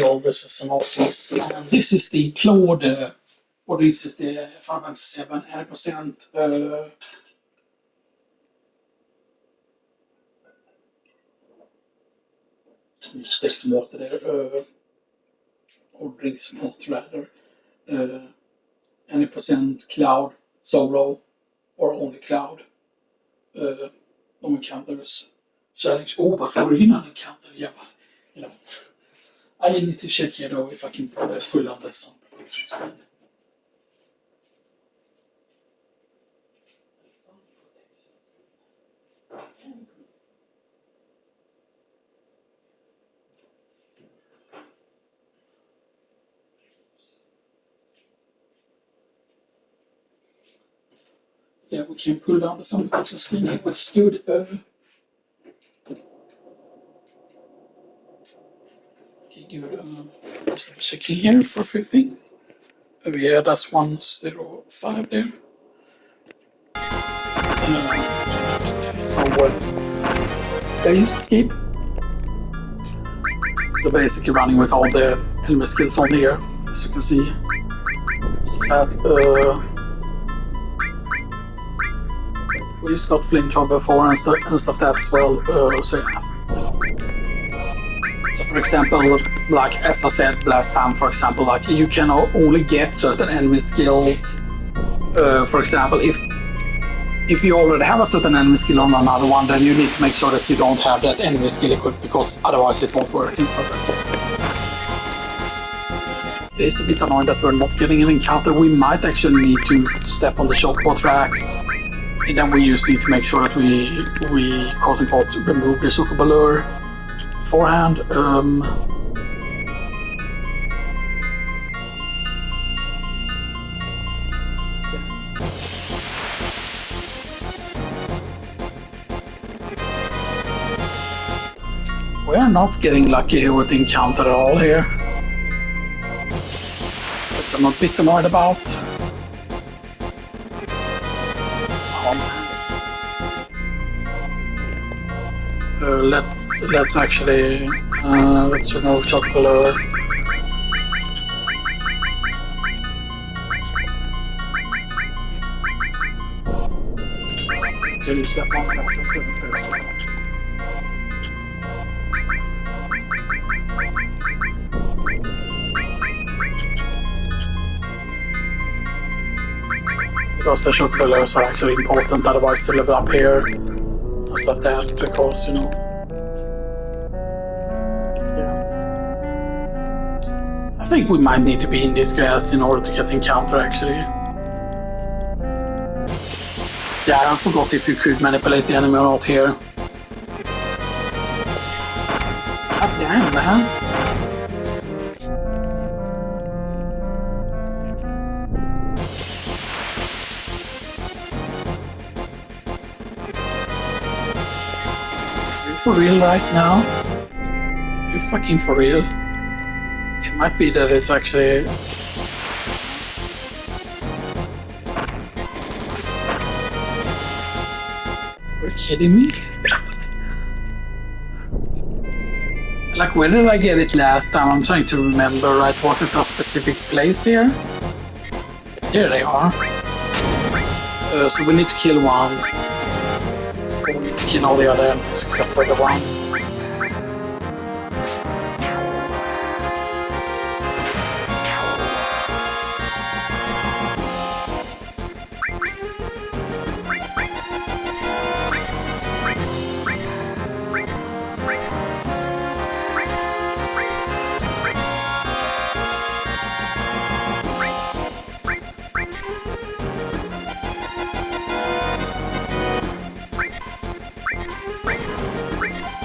all this is an Aussies. And this is the Claude, or this is the FFVII, 80%. Stick some water there, or drink some hot rather. Any percent cloud, solo, or only cloud. De encounters challenge. Oh, but we're in an encounter, yeah, but, you know. I need to check here though if I can pull on this some protection. Yeah, we can pull down the sound protection screen. It was good. Okay, good. Just checking here for a few things. Oh yeah, that's 105 there. Forward. Base skip. So basically running with all the enemy skills on here, as you can see. So that, we just got flinch before and stuff that as well. So yeah. So for example, like as I said last time, for example, like you can only get certain enemy skills. For example, if you already have a certain enemy skill on another one, then you need to make sure that you don't have that enemy skill equipped, because otherwise it won't work and stuff like that. It's a bit annoying that we're not getting an encounter. We might actually need to step on the chocobo tracks, and then we just need to make sure that we quote unquote remove the chocobo lure beforehand. We're not getting lucky here with the encounter at all here. Which I'm a bit annoyed about. Let's actually let's remove chocobo lure. Can you step on the offensive instead? Because the chocobo lures are actually important, otherwise to level up here and stuff that, because, you know. Yeah. I think we might need to be in this grass in order to get the encounter actually. Yeah, I forgot if you could manipulate the enemy or not here. God damn, man. For real right now? You're fucking for real? It might be that it's actually... You're kidding me? Like, where did I get it last time? I'm trying to remember, right? Was it a specific place here? Here they are. So we need to kill one. We need to kill all the other enemies except for the one.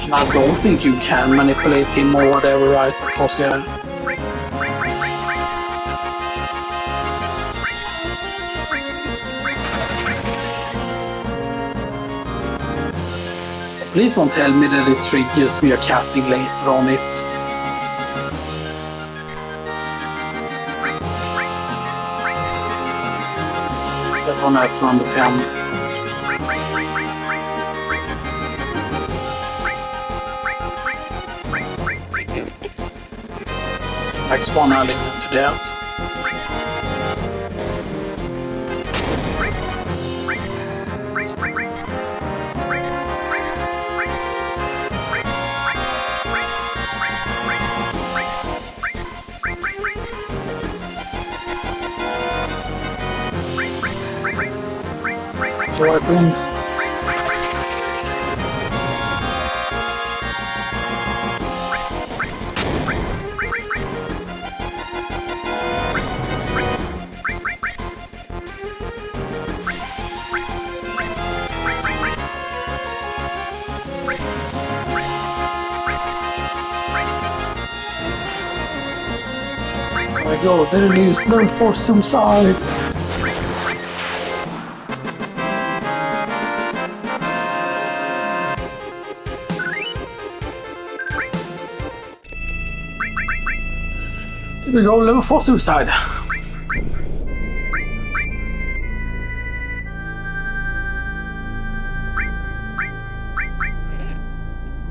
And I don't think you can manipulate him or whatever, right? Because, yeah. Please don't tell me that it triggers via casting laser on it. That one has number 10. like spawn element to that. So I've been there we go, there it is, level 4 suicide. Here we go, level 4 suicide.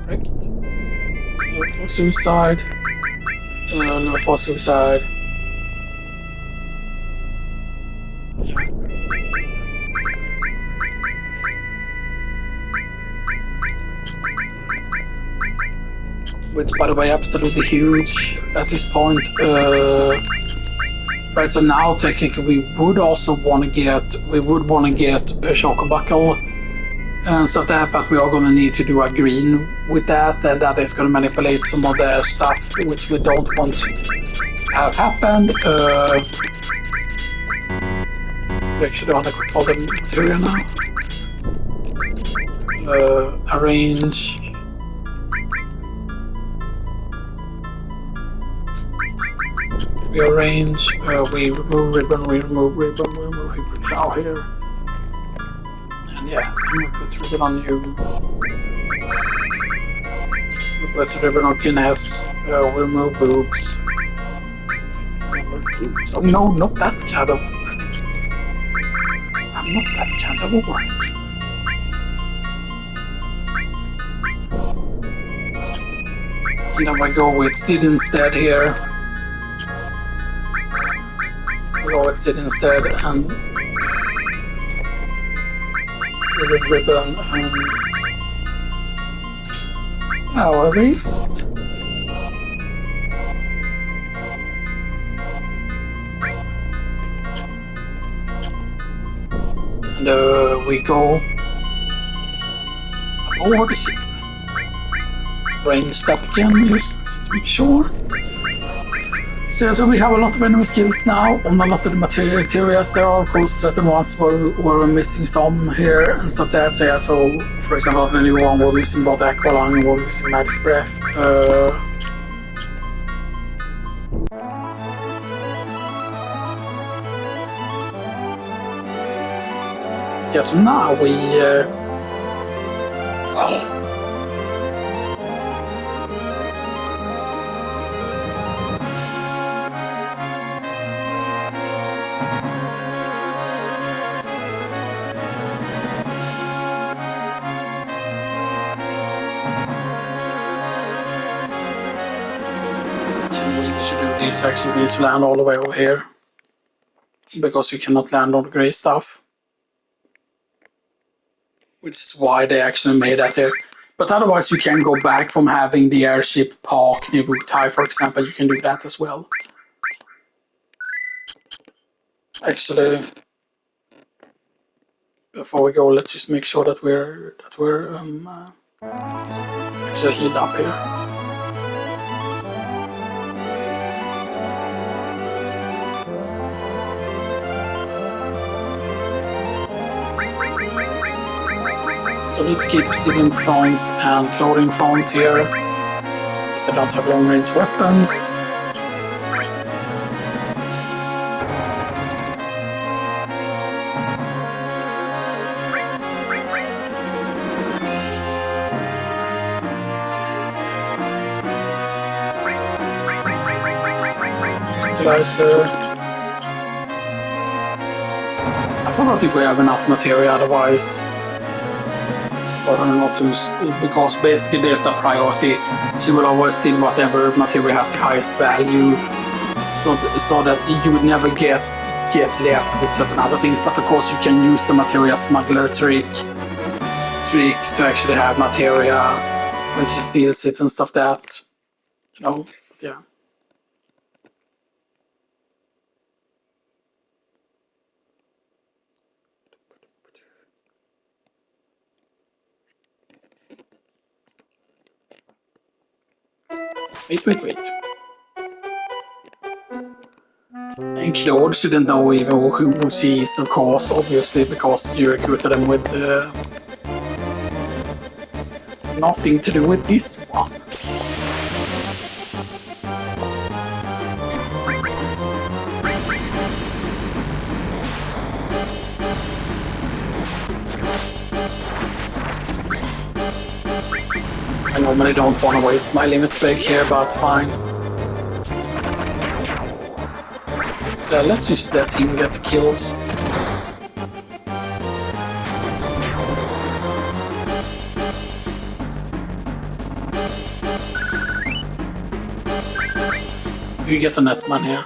Correct. Level 4 suicide. Level 4 suicide. Which, by the way, absolutely huge at this point. Right, so now technically we would also want to get, a Choco Buckle and stuff like that, but we are going to need to do a green with that, and that is going to manipulate some of the stuff which we don't want to have happen. We actually want to control the material now. Arrange. We arrange, we remove ribbon, we remove now here. And yeah, we put ribbon on you. We put ribbon on Guinness, we remove boobs. So no, not that kind of. I'm not that kind of award. And then we go with Sid instead here. Go with Sid instead and ribbon and our wrist. And we go over the ship. Range stuff again, just to make sure. So we have a lot of enemy skills now on a lot of the materials. There are of course certain ones where we're missing some here and stuff like that. So yeah, so for example the new one we're missing both Aqua Lung and we're missing Magic Breath. Yeah, so now we these actually need to land all the way over here because you cannot land on the grey stuff, which is why they actually made that here. But otherwise you can go back from having the airship park near Wutai, for example. You can do that as well. Actually, before we go, let's just make sure that we're actually healed up here. So let's keep stealing front and clothing front here, because they don't have long range weapons. I forgot if we have enough material otherwise. For her not to, because basically there's a priority. She will always steal whatever material has the highest value so that you would never get left with certain other things. But of course, you can use the materia smuggler trick to actually have materia when she steals it and stuff that, you know, yeah. Wait. And Claude shouldn't know even who she is, of course, obviously, because you recruited them with nothing to do with this one. I normally don't want to waste my limit break here, but fine. Let's use that team get the kills. You get the next man here.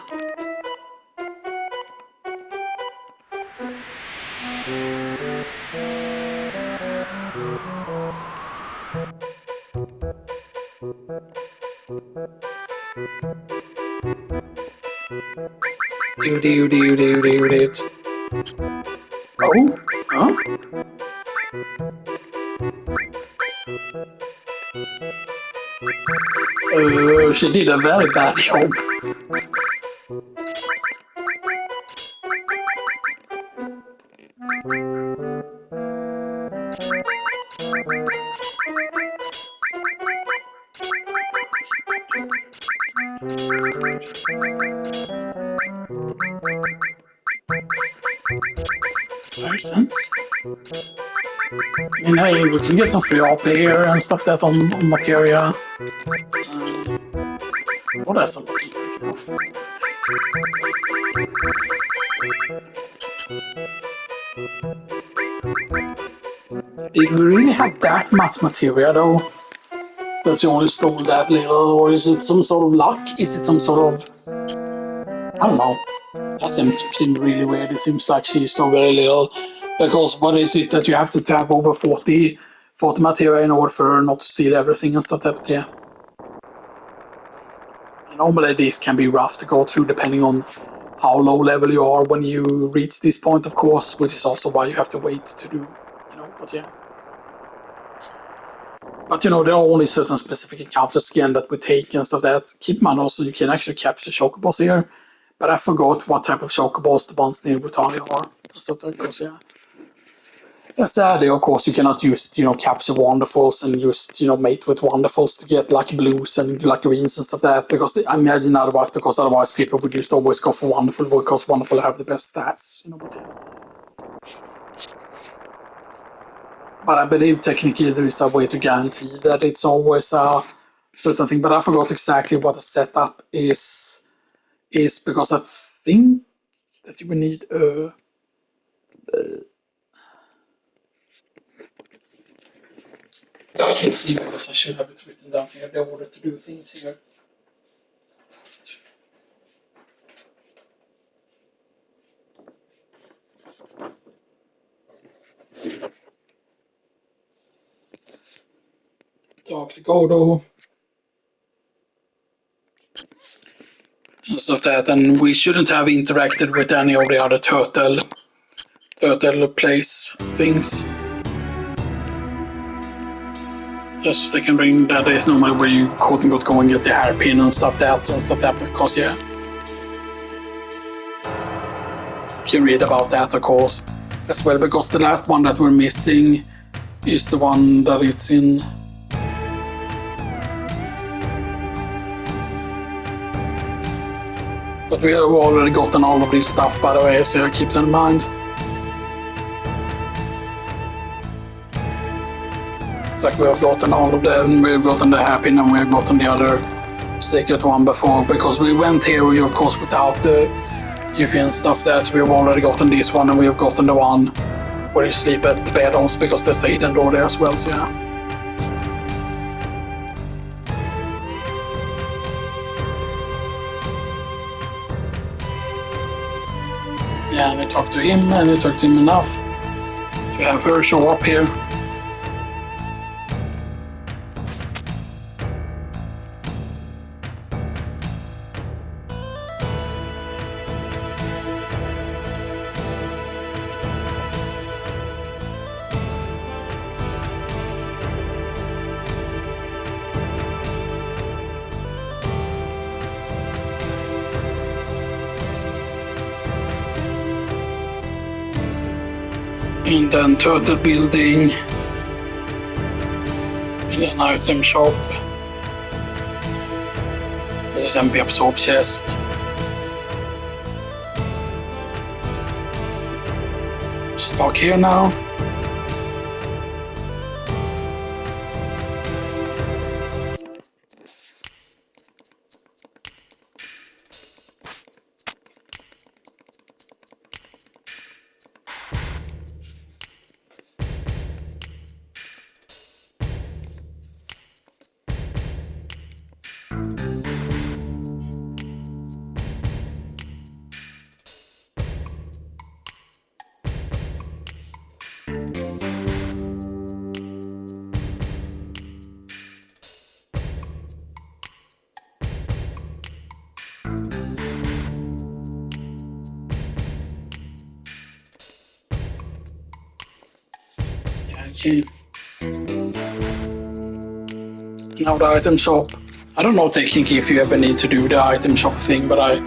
Do. Oh? Huh? She did a very bad job. Makes sense. I mean, hey, we can get some free AP here and stuff that on materia. What else I'm breaking off? Did we really have that much materia though? That you only stole that little, or is it some sort of luck? Is it some sort of... I don't know. That seems really weird. It seems like she stole very little. Because what is it that you have to have over 40 materia in order for her not to steal everything and stuff like that? Yeah. Normally these can be rough to go through depending on how low level you are when you reach this point, of course, which is also why you have to wait to do, you know, but yeah. But, you know, there are only certain specific encounters again that we take and stuff that. Keep in mind also you can actually capture chocobos here, but I forgot what type of chocobos the ones near Wutai are. So that goes, yeah. Yeah, sadly, of course, you cannot use, you know, capture wonderfuls and use, you know, mate with wonderfuls to get like blues and like greens and stuff like that. Because I imagine otherwise people would just always go for wonderful because wonderful have the best stats, you know. But I believe technically there is a way to guarantee that it's always a certain thing. But I forgot exactly what the setup is because I think that you will need let's see, because I should have it written down here, the order to do things here. Dark to Godo. And stuff that, and we shouldn't have interacted with any of the other turtle place things. Just so they can bring that is normally where you quote unquote go and get the hairpin and stuff that because yeah. You can read about that of course as well, because the last one that we're missing is the one that it's in. But we have already gotten all of this stuff by the way, so keep that in mind. Like we have gotten all of them, we've gotten the hairpin and we've gotten the other secret one before, because we went here of course without the Yuffie stuff that, so we've already gotten this one and we have gotten the one where you sleep at the bedrooms because there's a hidden door there as well, so yeah. and I talked to him, and I talked to him enough to have her show up here. And then turtle building, and an item shop. This is MP absorb chest. Stock here now. See. Now the item shop. I don't know technically if you ever need to do the item shop thing, but I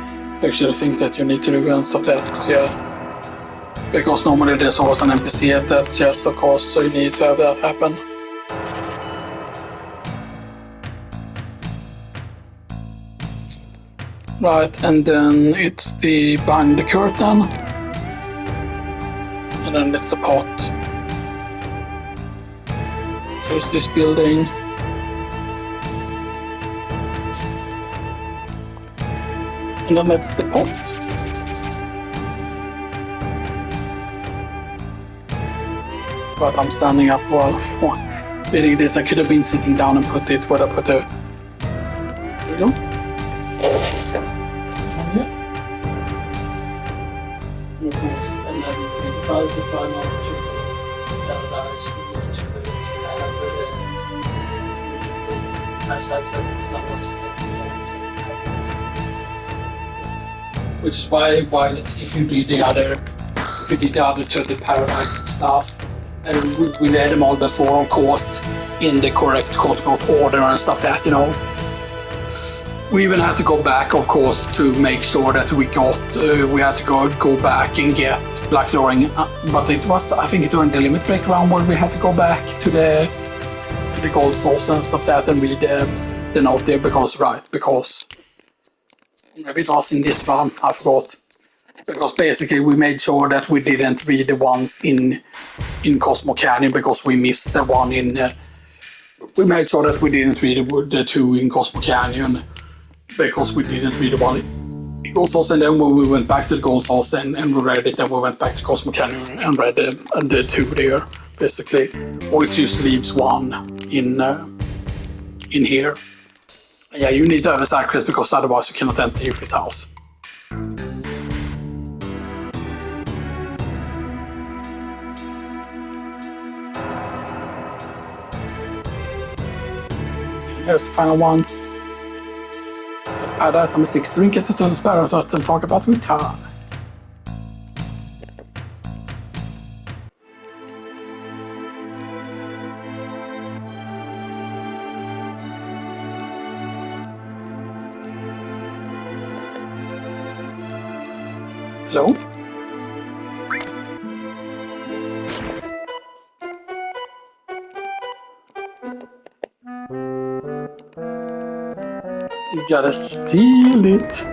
actually think that you need to do and stuff that because normally there's always an NPC at that chest of course, so you need to have that happen. Right, and then it's the behind the curtain, and then it's the pot. So it's this building. And then that's the pot. But I'm standing up while reading this. I could have been sitting down and put it where I put it. There we go. And course, and then if I define on to the paradise, we go to the which is why if you did the other turtle paradise stuff, and we read them all before, of course, in the correct quote order and stuff that, you know. We even had to go back, of course, to make sure that we had to go back and get Black Loring, but it was, I think, during the limit break round where we had to go back to the gold source and stuff that and read the note there because maybe it was in this one, I forgot. Because basically we made sure that we didn't read the ones in Cosmo Canyon because we missed the one in. We made sure that we didn't read the two in Cosmo Canyon because we didn't read the one in Gold Source, and then when we went back to the Gold Source and we read it, then we went back to Cosmo Canyon and read the two there, basically. Or it just leaves one in here. Yeah, you need to have a Sidequest because otherwise you cannot enter Yuffie's house. Here's the final one. Paradise number 6. Drink it to the sparrow and talk about Wutai. Hello? You gotta steal it.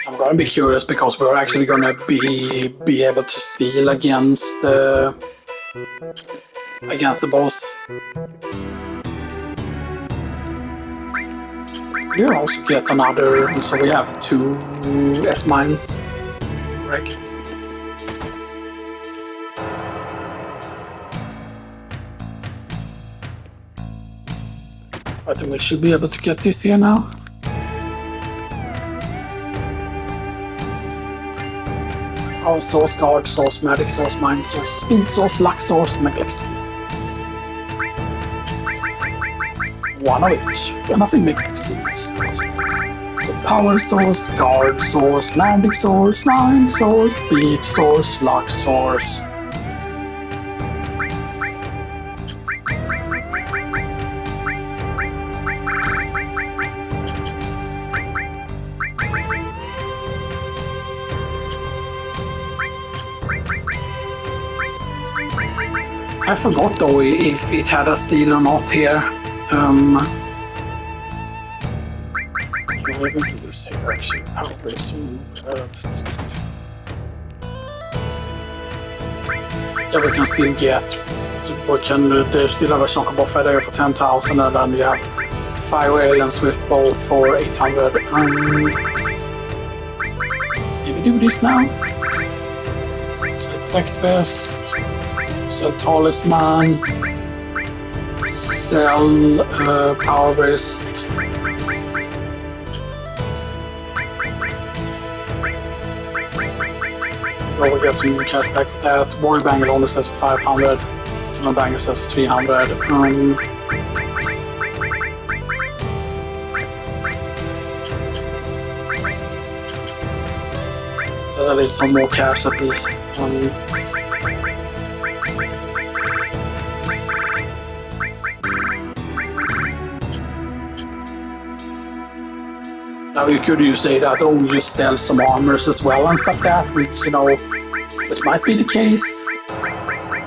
I'm gonna be curious because we're actually gonna be able to steal against the boss. We'll also get another, so we have 2 S-mines. Correct. I think we should be able to get this here now. Power source, guard source, magic source, mind source, speed source, luck source, mega-elixir. One of each. And nothing mega-elixir. So power source, guard source, magic source, mind source, speed source, luck source. I forgot though if it had a steel or not here. Can I even do this here actually? Probably soon. Yeah, we can still get. We can still have a shock buffer there for 10,000, and then we have Fire Whale and Swift both for 800. Did we do this now? So Protect Vest. Sell Talisman, sell Power Wrist. Well, we get some cash back with that. Warrior Bangle only sells for 500. Timber Bangle sells for 300. So that leaves some more cash at least. Now you could say that, oh, you sell some armors as well and stuff that, which, you know, which might be the case.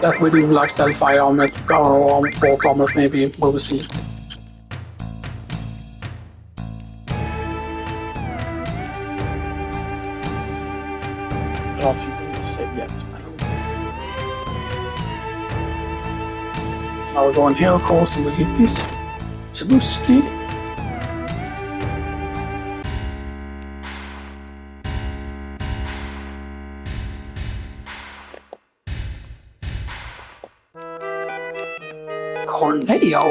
That we do like sell fire armor or bolt armor, maybe, we will see. I don't think we need to save yet. Now we're going here, of course, and we get this Chabuski. Corneo.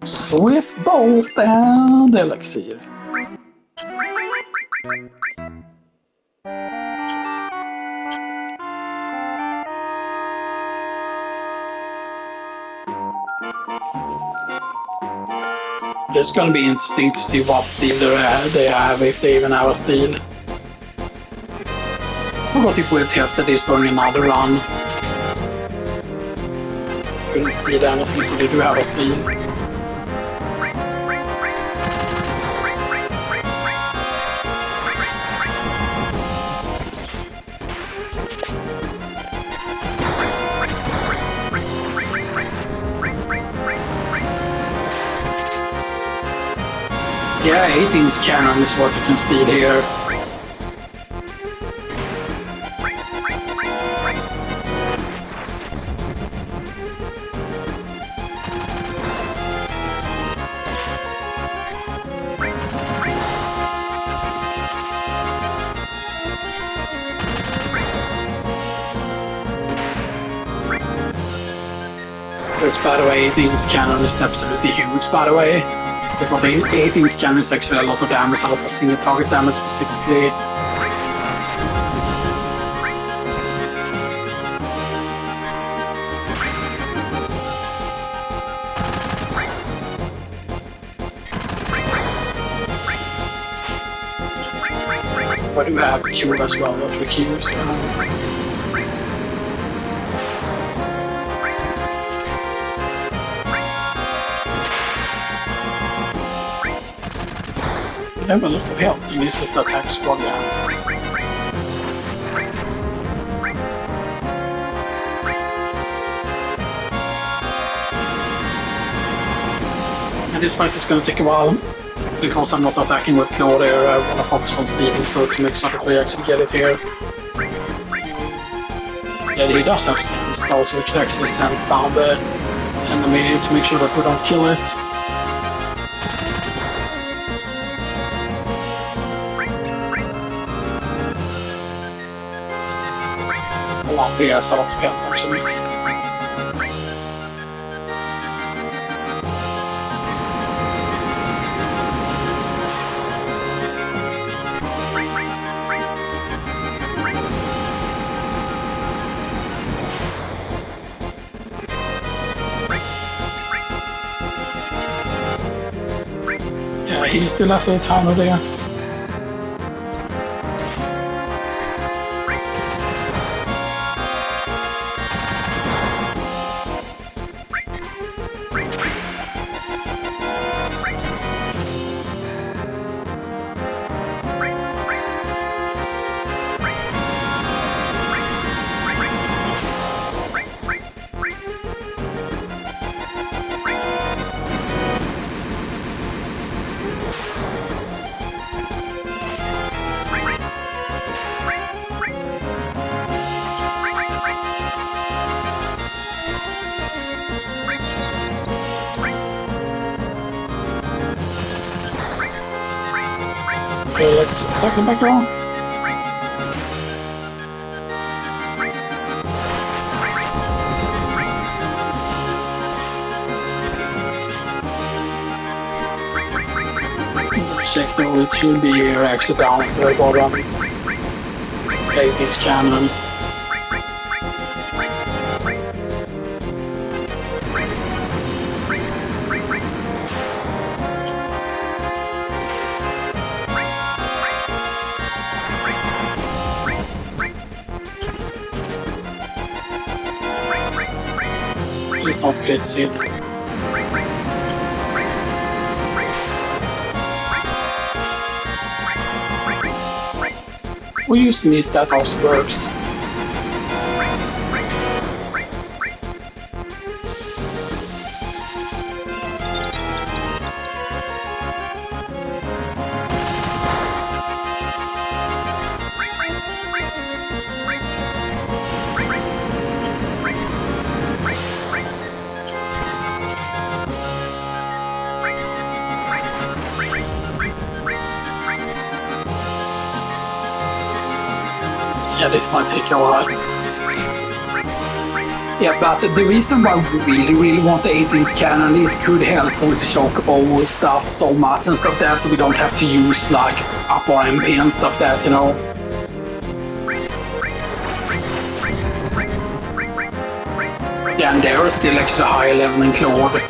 Swift Bolt and Elixir. It's gonna be interesting to see what steel they have, if they even have a steel. I forgot if we tested this during another run. Couldn't steal anything, so they do have a steel. Yeah, 18-inch cannon is what you can steal here. Which, by the way, 18-inch cannon is absolutely huge, by the way. Because 18-inch cannon is actually a lot of damage, a lot of single target damage specifically. But we have Cure as well that we can use. I have a lot of help in this is the attack squad now. And this fight is going to take a while because I'm not attacking with Claw there. I want to focus on stealing, so to make sure that we actually get it here. Yeah, he does have sense though, so we can actually sense down the enemy to make sure that we don't kill it. någon PS eller 85 också. Yeah, he still has a town over there. So let's attack the back around. Check though, it should be here actually down at the bottom. 8-inch cannon. It's not great seal. We used to miss that also works. Yeah, this might take a while. Yeah, but the reason why we really want the 8-inch cannon, it could help with the chocobo stuff so much and stuff that, so we don't have to use like up our MP and stuff that, you know. Yeah, and they are still actually higher level than Claude.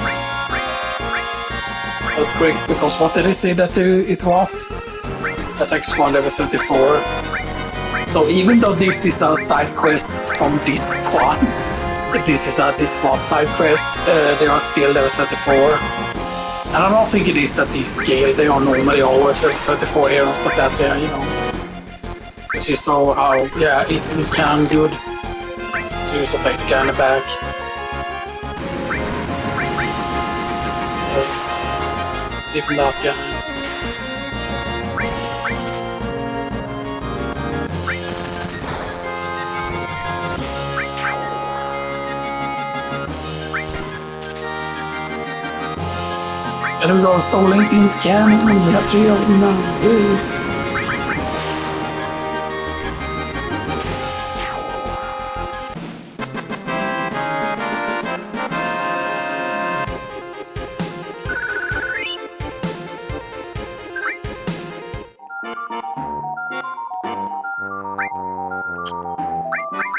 That's quick, because what did they say that it was? Attack squad level 34. So even though this is a side quest from this one, this is a this one side quest, they are still level 34. And I don't think it is at this scale, they are normally always like 34 here and stuff like that, so yeah, you know. Which is so how, yeah, 8-inch can good. So you just take the cannon back. See from that guy. And we go stolen things cannon, we have 3 of them now.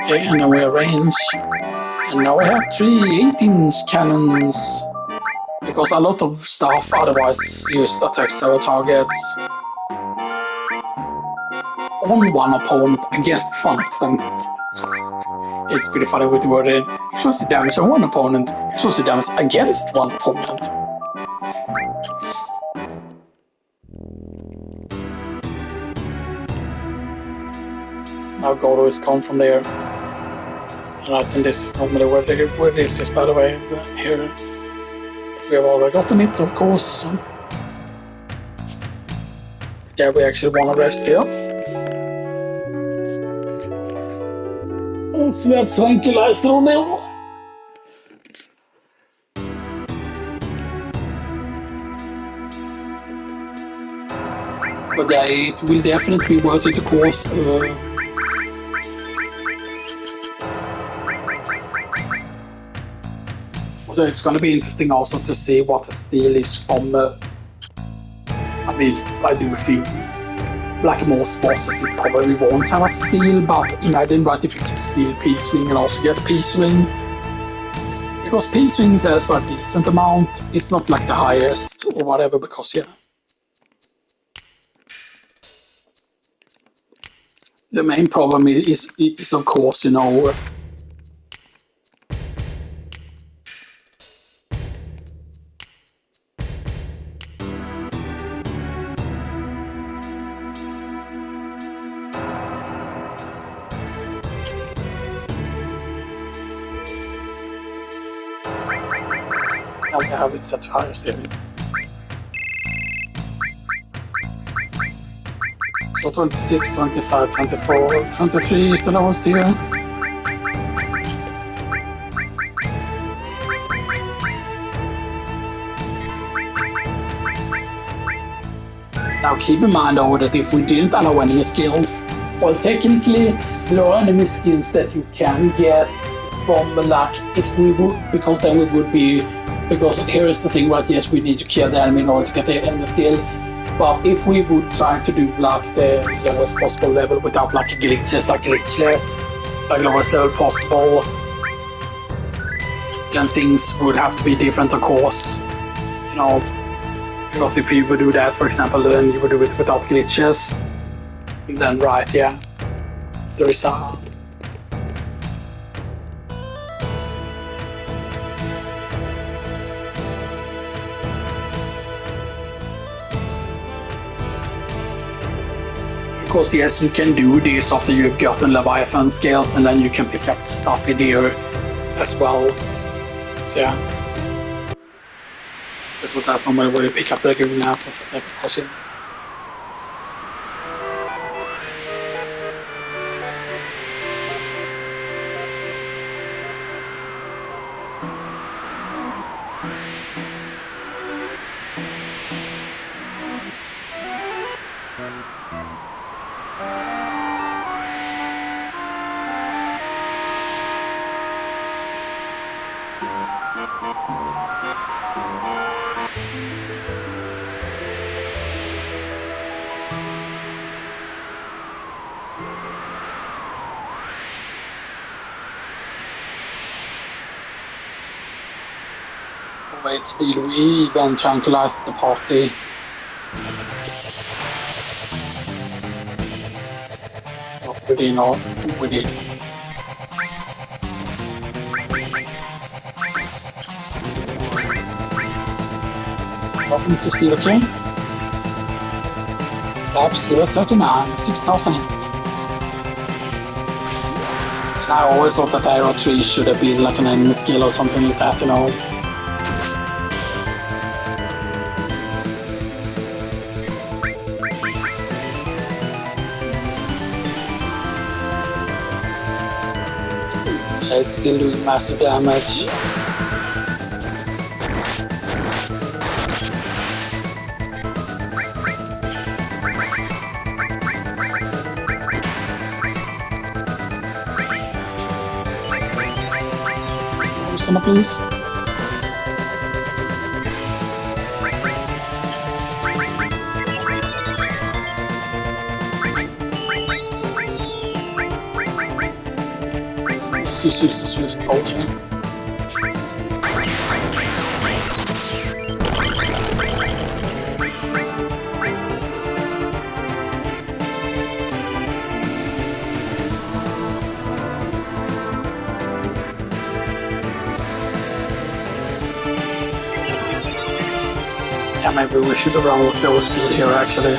Okay, and then we arrange. And now we have 3 8-inch cannons. Because a lot of stuff otherwise used attack several targets on one opponent against one opponent. It's pretty funny with the word explosive damage on one opponent, explosive damage against one opponent. Now Goro is gone from there. And I think this is normally where this is, by the way, here. We have already gotten it, of course. Yeah, we actually want to rest here. Så vi har tranquilizer now. But yeah, it will definitely be worth it, of course. Because it's going to be interesting also to see what the steel is from. I mean, I do think like most bosses, it probably won't have a steel, but imagine right if you could steal Peace Ring and also get Peace Ring. Because Peace Ring sells for a decent amount, it's not like the highest or whatever, because yeah. The main problem is of course, you know, how they have it set to higher still. So 26, 25, 24, 23 is the lowest here. Now keep in mind though that if we didn't allow enemy skills, well technically there are enemy skills that you can get from luck if we would, because then we would be, because here is the thing, right, yes we need to kill the enemy in order to get the enemy skill, but if we would try to do like the lowest possible level without like glitches, like glitchless, like lowest level possible, then things would have to be different of course, you know. Because if you would do that, for example, then you would do it without glitches, then right, yeah, there is a... Because yes, you can do this after you've gotten Leviathan scales, and then you can pick up stuff in here as well, so yeah. It was that moment where you pick up the Dragoon asses and everything. Wait, speed, we even tranquilize the party. Oh, we did not. We did. Nothing to steal, okay? Caps level 39, 6,000 hit. And I always thought that Arrow 3 should have been like an enemy skill or something like that, you know. It's still doing massive damage. Someone please. Just use this bolt here. Yeah, maybe we should have run with lower speed here actually.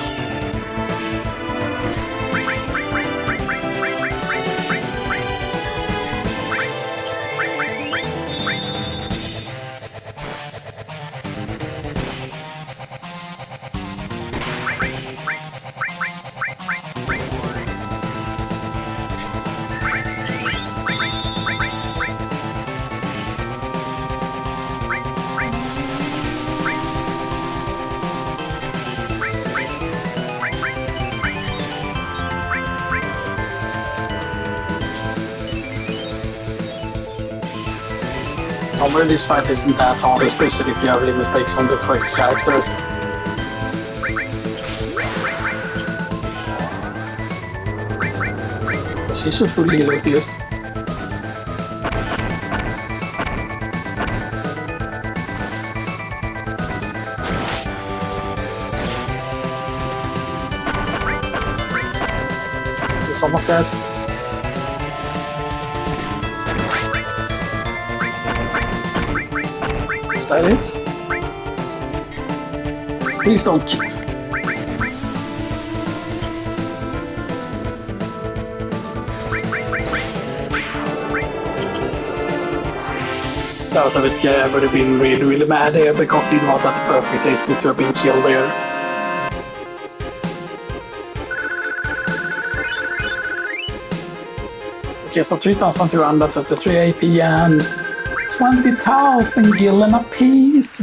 Normally this fight isn't that hard, especially if you have limit breaks on the correct characters. Because he should fully heal with this. He's almost dead. Is that it? Please don't kill. That was a bit scary. I would have been really mad there because it was at the perfect age to have been killed there. Okay, so 3,233 AP and 20,000 gillen apiece.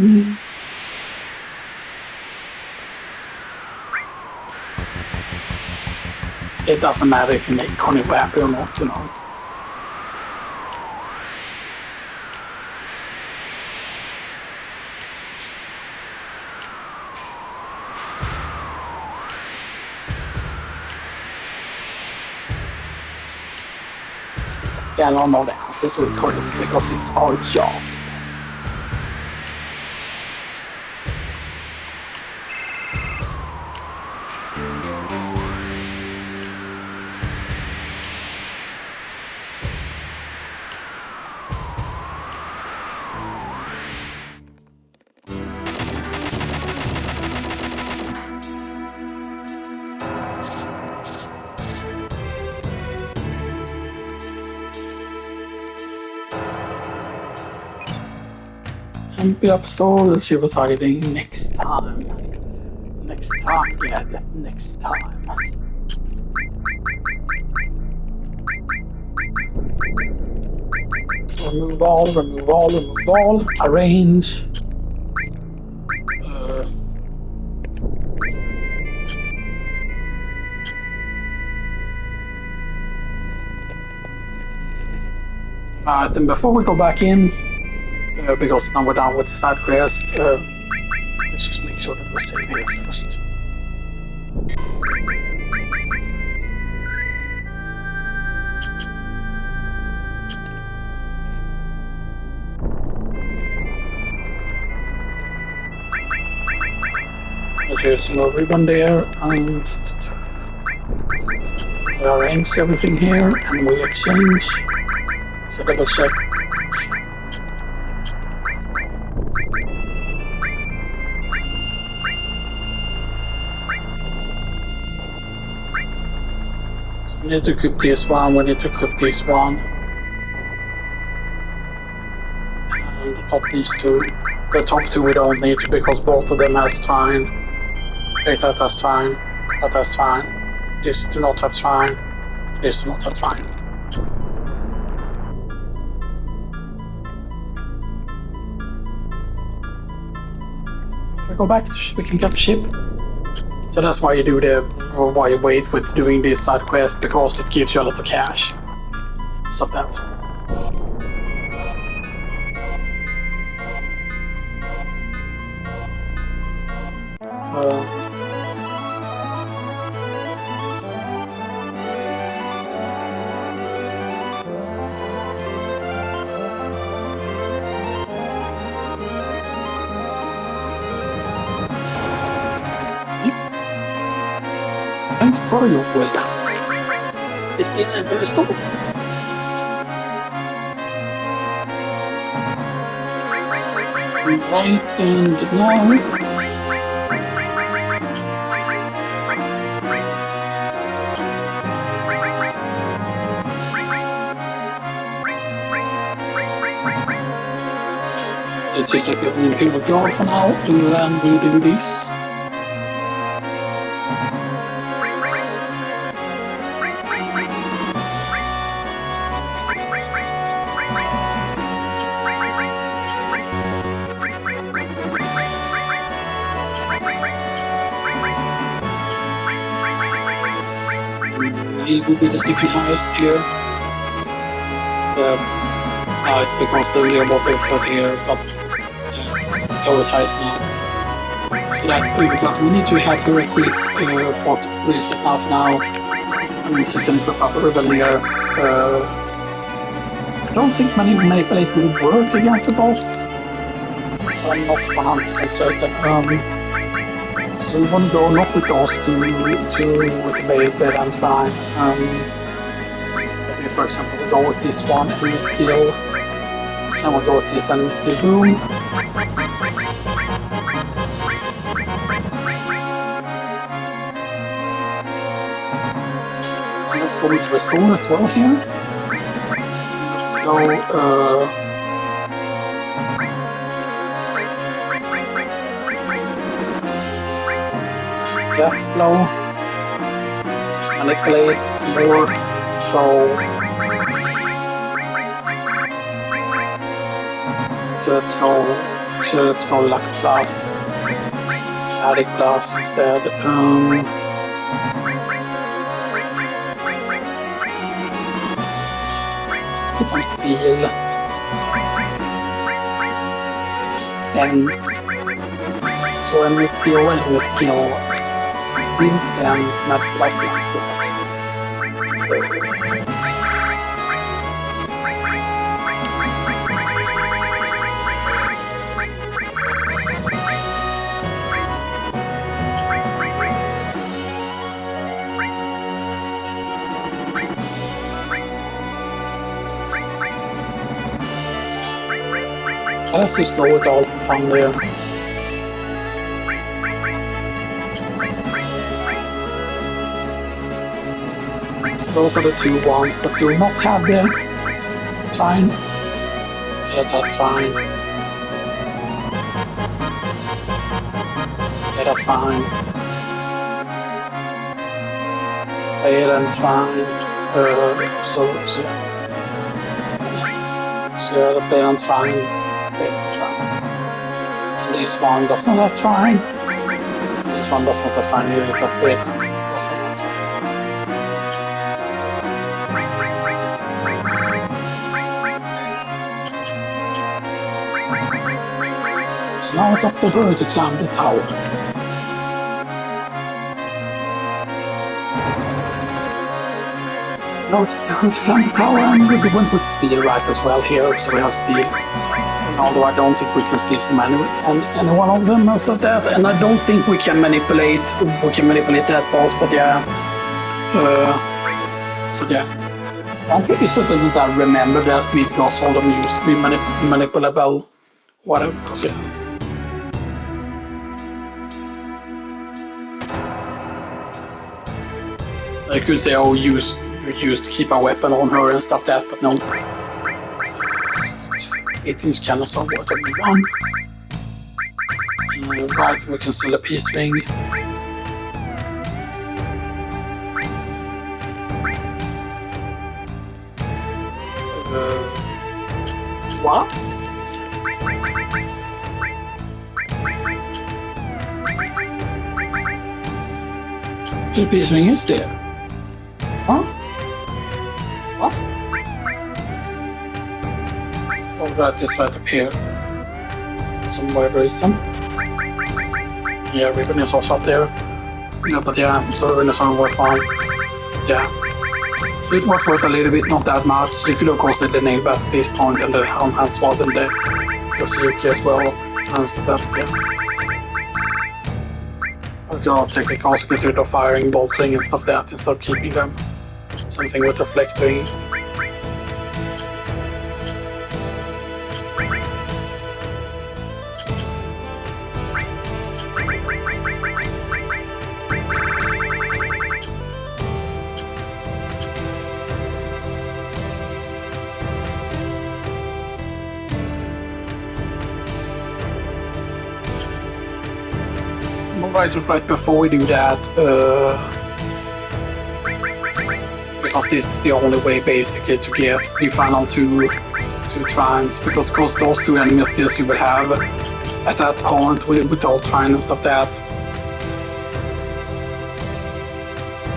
It doesn't matter if you make Connie happy or not, you know. Yeah, I don't know the answers with Connie because it's our job. MP up soul, she was hiding next time. Next time, yeah, next time. So remove all, arrange. Then before we go back in, because now we're done with the side quest, let's just make sure that we're safe here first. There's no ribbon there, and we arrange everything here, and we exchange. So double check. So we need to equip this one, we need to equip this one. And not these two. The top two we don't need to because both of them has Shrine. That has Shrine, that has Shrine. This do not have Shrine, this do not have Shrine. We go back, we can get the ship. So that's why you do why you wait with doing this side quest, because it gives you a lot of cash. Stuff that. So thank you for your will. It's been a very story. Right, and now it's just like an Imperial Guard for now, and we do this. He will be the sacrifice here. light because the Leobot is not here, but yeah, the Wutai is now. So that's överklart. We need to have to equip for reset now for now. And so can equip up a ribbon here. I don't think manipulate will work against the boss. I'm not 100% certain. So we want to go not with those two with the bed and fine. But if, for example, we go with this one and we skill, and we go with this and skill boom. So let's go with restore as well here. Let's go. Gas blow, manipulate, morph, throw. So let's go luck plus, addict plus instead. Let's put some steel, sense. So enemy skill, steel sense, mat plus, luck plus. Let's just go with all for fun there. So those are the two ones that do not have the fine. Yeah, that's fine. Yeah, that's fine. Yeah, that's fine. So the parent's fine. And this one does not have fine. This one does not have fine here, it has beta. It does not have fine. So now it's up to her to climb the tower. Now it's up to her to climb the tower, and we went with steel right as well here, so we have steel. Although I don't think we can steal from any one of them most of that, and I don't think we can manipulate that boss, but yeah. So yeah. I'm pretty certain that I remember that we lost all them used to be manipulable, whatever, because yeah. I could say, oh, used to keep a weapon on her and stuff that, but no. 18-inch cannons are worth only one. Right, we can sell a peace ring. What? The peace ring is there. Huh? What? Oh, right, it's right up here. For some weird reason. Yeah, ribbon is also up there. Yeah, but yeah, so ribbon is only worth one. Yeah. So it was worth a little bit, not that much. You could of course the nail back at this point and the helm hand swap and the Yosuke as well. And stuff that, yeah. I could technically also get rid of firing, bolting and stuff like that instead of keeping them. Something with reflecting. Right before we do that, because this is the only way basically to get the final two trines, because of course those two enemy skills you will have at that point with all trine and stuff that.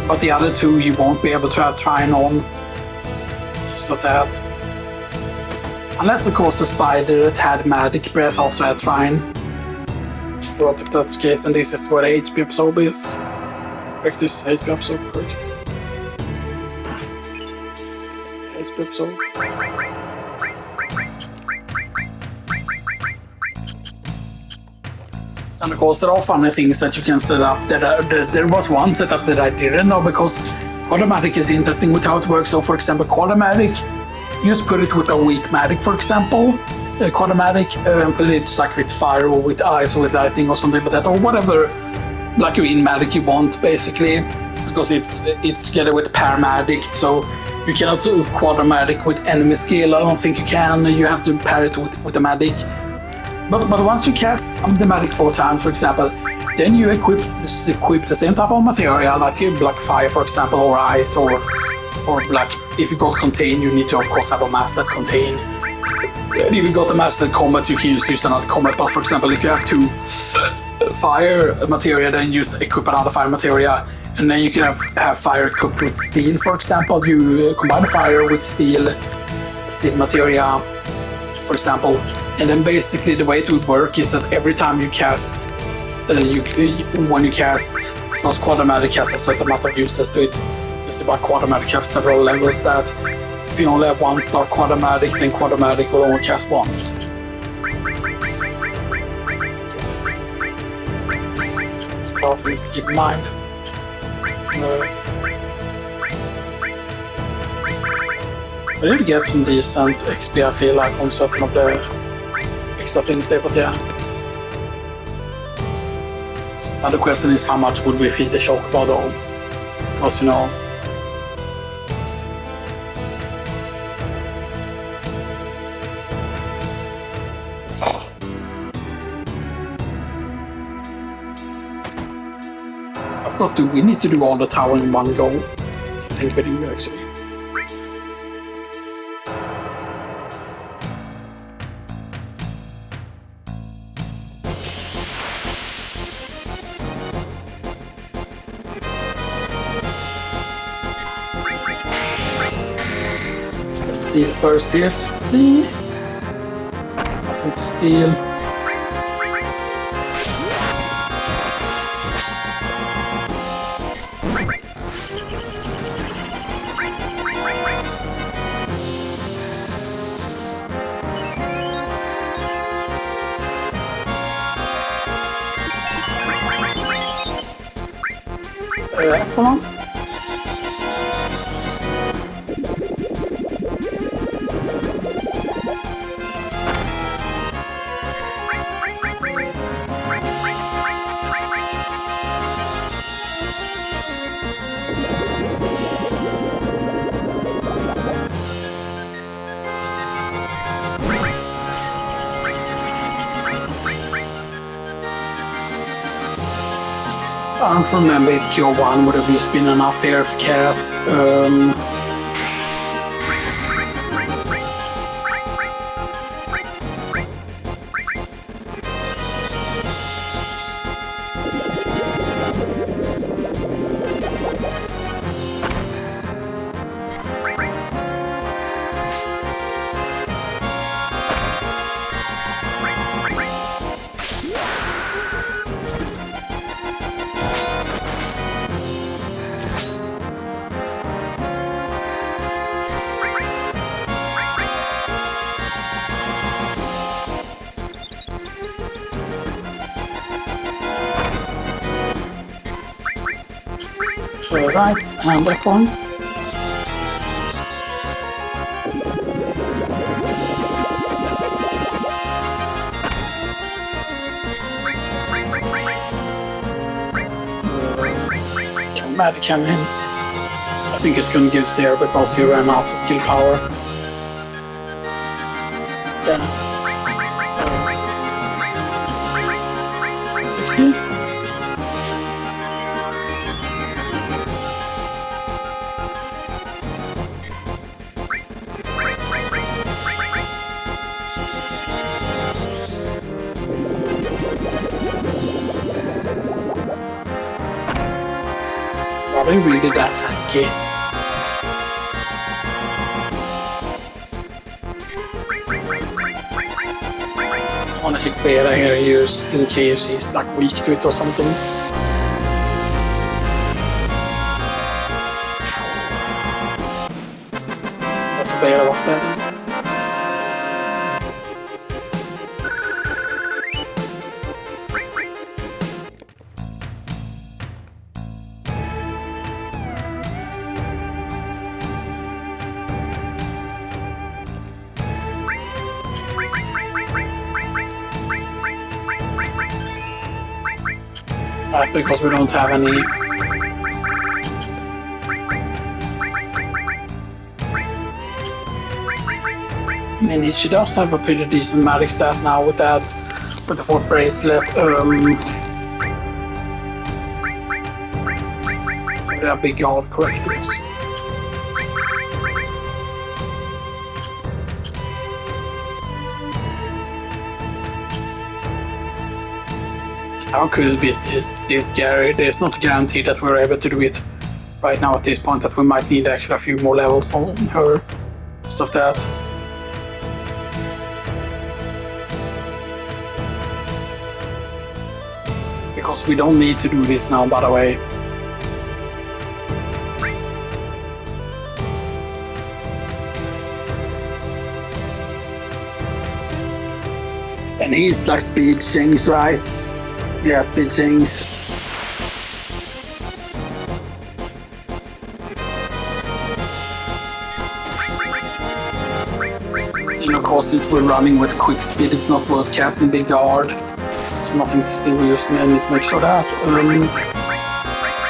But the other two you won't be able to have trine on, so that. Unless, of course, the spider that had magic breath also had Trine. Thought if that's the case, and this is where the HP absorb is. Correct, this is HP absorb, correct. HP absorb. And of course, there are funny things that you can set up. There was one setup that I didn't know because Quadramatic is interesting with how it works. So, for example, Quadramatic, you just put it with a weak magic, for example. Quadramatic, and put it like with fire or with ice or with lightning or something like that, or whatever like green magic you want, basically, because it's together with paramedic. So you cannot do Quadramatic with enemy skill. I don't think you can. You have to pair it with a magic. But once you cast the magic 4 times, for example, then you equip the same type of material, like fire, for example, or ice, or like if you got contain, you need to of course have a master contain. And if you got a master combat, you can use another combat. But for example, if you have 2 fire materia, then you equip another fire materia, and then you can have fire equipped with steel, for example. You combine fire with steel materia, for example. And then basically the way it would work is that every time you cast, when you cast, because Quadramatic has a certain amount of uses to it, it's about Quadramatic have several levels that if you only have 1 star Quadramatic, then Quadramatic will only cast once. So a lot of things to keep in mind. I did get some decent XP, I feel like, on certain of the extra things there, but yeah. Now the question is, how much would we feed the Chocobo though? Because, you know, I forgot, do we need to do all the tower in one go? I think we do, actually. Let's steal first here to see. Nothing to steal. Come on. I don't remember if Cure 1 would have just been enough here to cast. Right, and that one. Can Magic come in? I think it's gonna give 0 because he ran out of skill power. Yeah. Let's see. Are they really that tanky? magic beta here used in case he's like weak to it or something. Also beta was better. Right, because we don't have any. I mean, she does have a pretty decent magic stat now with that, with the 4th bracelet. They are big guard correctors. How could be this scary? There's not a guarantee that we're able to do it right now at this point, that we might need actually a few more levels on her. Most of that. Because we don't need to do this now, by the way. And he's like speed change, right? Yeah, speed change. And of course, since we're running with quick speed, it's not worth casting big guard. There's nothing to still use, and I need to make sure that.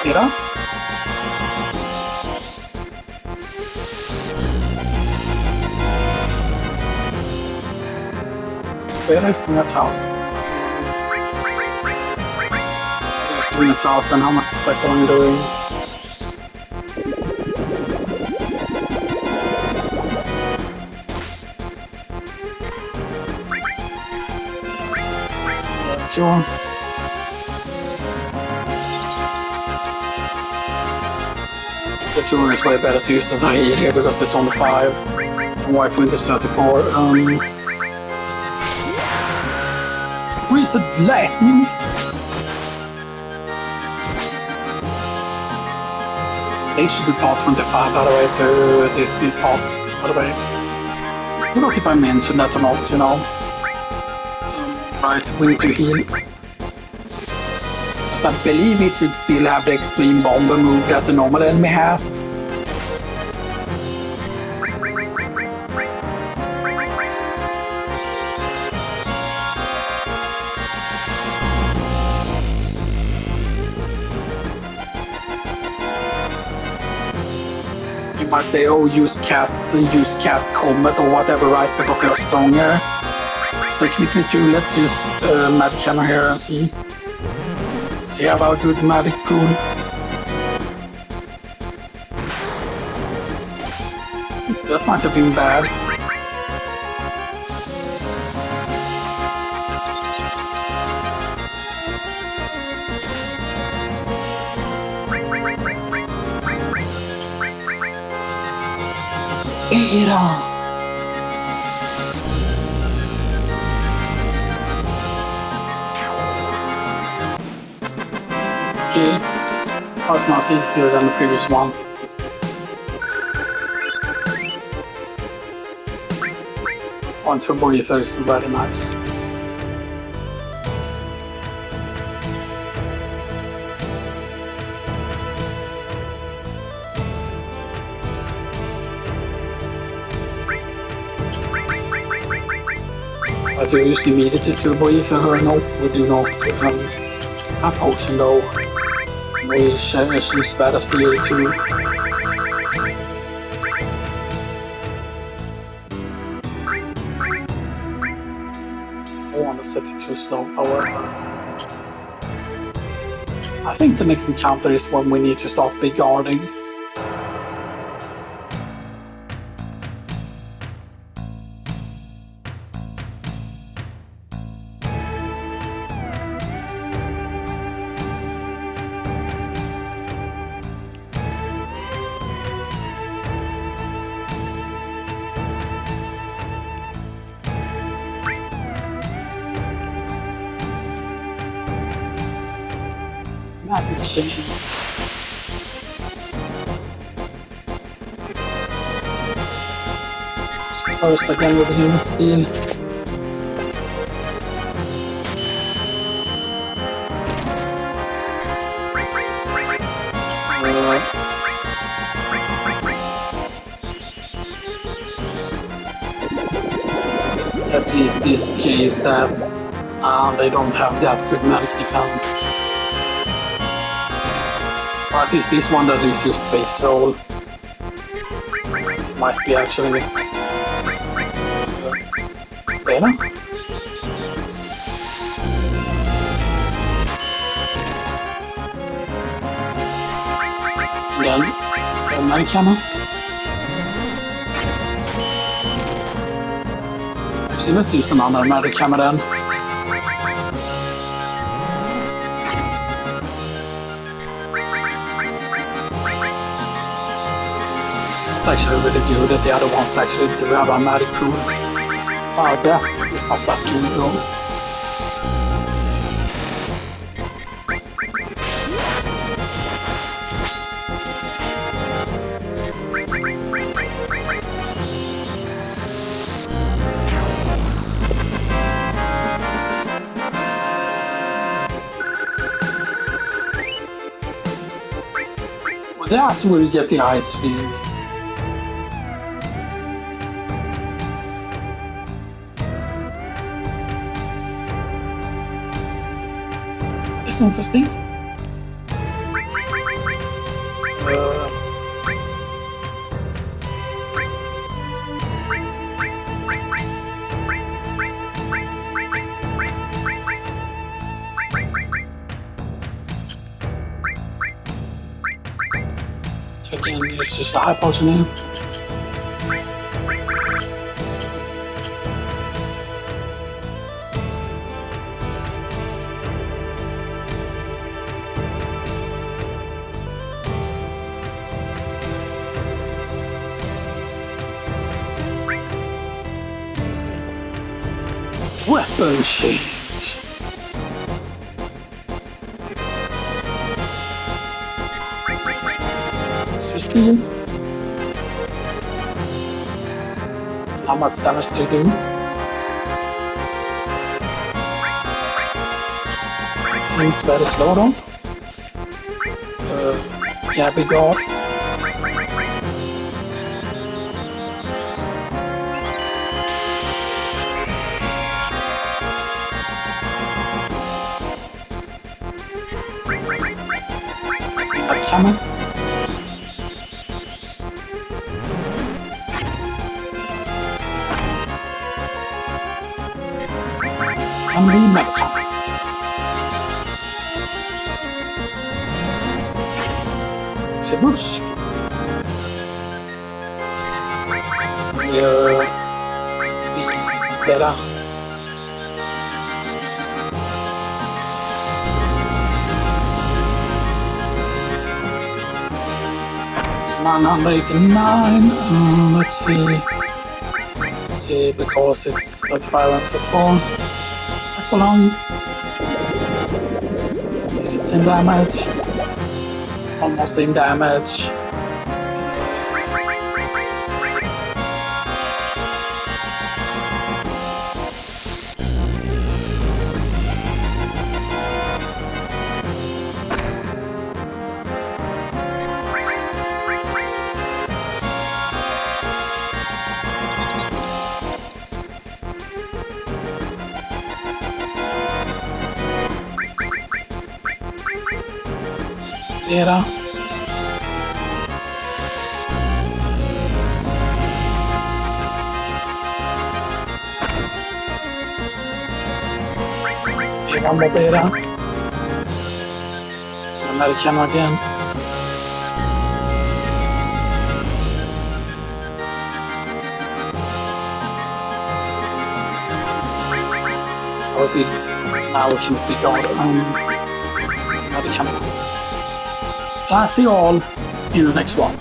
Yeah. Where is the net house? Doing 1,000, how much is that going doing? Sure. The tour is way better to use as I heal here because it's only 5 and White Wind is 34. Reset lightning. They should be part 25, by the way, to this part, by the way. I forgot if I mentioned that or not, you know. Right, we need to heal. Because I believe it should still have the extreme bomber move that the normal enemy has. Might say, oh, use cast combat or whatever, right? Because they're stronger. It's technically too. Let's just magic hammer here and see. See how about good magic pool. That might have been bad. Okay, that's much easier than the previous one. One turbo ether is very nice. Do we use the immediate turbo ether her? Nope, we do not. A potion though. We she's bad as speed too. I don't want to set it too slow, however. I think the next encounter is when we need to start big guarding. Magic chains. So first again we begin with steel. That's just this case that they don't have that good magic defense. Or at least this one that is just face roll. It might be actually better. And then magic hammer. Actually, let's use den andra magic hammer then. It's actually really good that the other ones actually do have a magic pool. That is not that good though. Well, that's where you get the ice field. That's interesting. Again, it's just a high potion here. Weapon change. Steel. How much damage do you do? Seems very slow though. Yeah, big god. Hammer. Hammer magic hammer. Busk. Better. It's 989. Let's see. Because it's 35 and 34. How long? Is it same damage? Almost same damage. Era. One more beta. Magic hammer again. Now we can be gone. Magic hammer. I'll see you all in the next one.